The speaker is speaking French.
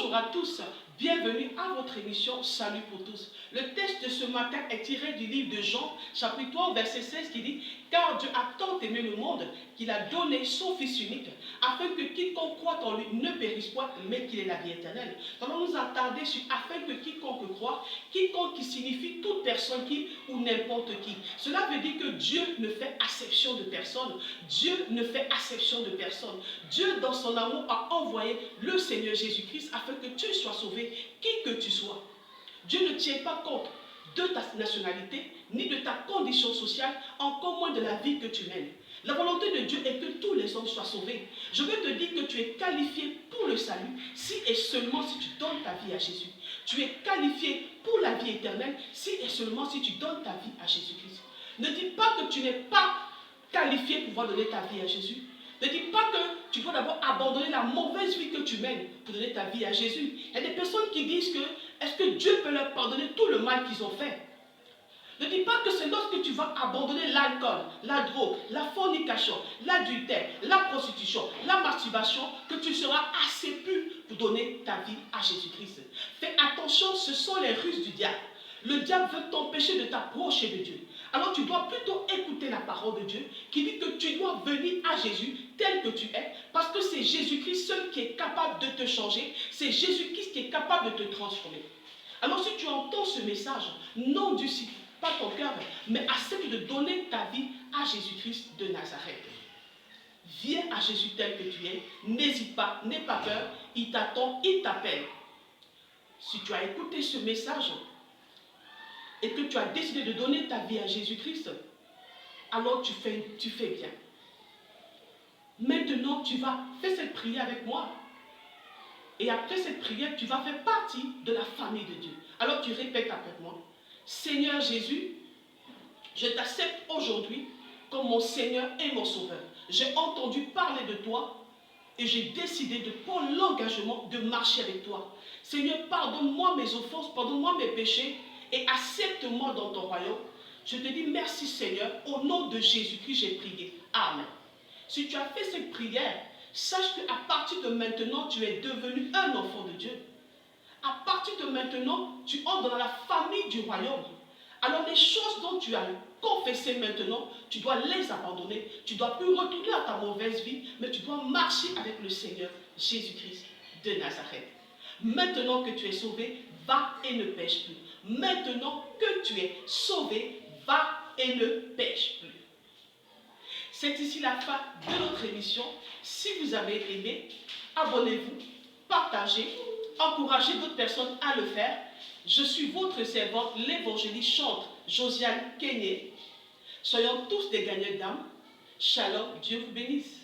Bonjour à tous, bienvenue à votre émission Salut pour tous. Le texte de ce matin est tiré du livre de Jean, chapitre 3, verset 16 qui dit « Car Dieu a tant aimé le monde qu'il a donné son Fils unique, afin que quiconque croit en lui ne périsse point, mais qu'il ait la vie éternelle. » Nous allons nous attarder sur « afin que quiconque croit », quiconque qui signifie toute personne qui ou n'importe qui. Cela veut dire que Dieu ne fait acception de personne. Dieu ne fait acception de personne. Dieu, dans son amour, a envoyé le Seigneur Jésus-Christ afin que tu sois sauvé, qui que tu sois. Dieu ne tient pas compte de ta nationalité, ni de ta condition sociale, encore moins de la vie que tu mènes. La volonté de Dieu est que tous les hommes soient sauvés. Je veux te dire que tu es qualifié pour le salut si et seulement si tu donnes ta vie à Jésus. Tu es qualifié pour la vie éternelle si et seulement si tu donnes ta vie à Jésus-Christ. Ne dis pas que tu n'es pas qualifié pour pouvoir donner ta vie à Jésus. Ne dis pas que tu dois d'abord abandonner la mauvaise vie que tu mènes pour donner ta vie à Jésus. Il y a des personnes qui disent que est-ce que Dieu peut leur pardonner tout le mal qu'ils ont fait? Ne dis pas que c'est lorsque tu vas abandonner l'alcool, la drogue, la fornication, l'adultère, la prostitution, la masturbation, que tu seras assez pur pour donner ta vie à Jésus-Christ. Fais attention, ce sont les ruses du diable. Le diable veut t'empêcher de t'approcher de Dieu. Alors tu dois plutôt écouter la parole de Dieu qui dit que tu dois venir à Jésus tel que tu es, parce que c'est Jésus-Christ seul qui est capable de te changer, c'est Jésus-Christ qui est capable de te transformer. Alors si tu entends ce message, n'endurcis pas ton cœur, mais accepte de donner ta vie à Jésus-Christ de Nazareth. Viens à Jésus tel que tu es, n'hésite pas, n'aie pas peur, il t'attend, il t'appelle. Si tu as écouté ce message et que tu as décidé de donner ta vie à Jésus-Christ, alors tu fais bien. Maintenant, tu vas faire cette prière avec moi. Et après cette prière, tu vas faire partie de la famille de Dieu. Alors tu répètes avec moi. Seigneur Jésus, je t'accepte aujourd'hui comme mon Seigneur et mon Sauveur. J'ai entendu parler de toi et j'ai décidé de prendre l'engagement de marcher avec toi. Seigneur, pardonne-moi mes offenses, pardonne-moi mes péchés et accepte-moi dans ton royaume. Je te dis merci Seigneur, au nom de Jésus-Christ j'ai prié. Amen. Si tu as fait cette prière, sache qu'à partir de maintenant, tu es devenu un enfant de Dieu. À partir de maintenant, tu entres dans la famille du royaume. Alors les choses dont tu as confessé maintenant, tu dois les abandonner. Tu ne dois plus retourner à ta mauvaise vie, mais tu dois marcher avec le Seigneur Jésus-Christ de Nazareth. Maintenant que tu es sauvé, va et ne pêche plus. Maintenant que tu es sauvé, va et ne pêche plus. C'est ici la fin de notre émission. Si vous avez aimé, abonnez-vous, partagez, encouragez d'autres personnes à le faire. Je suis votre servante, l'évangéliste chante Josiane Kenyé. Soyons tous des gagnants d'âme. Shalom, Dieu vous bénisse.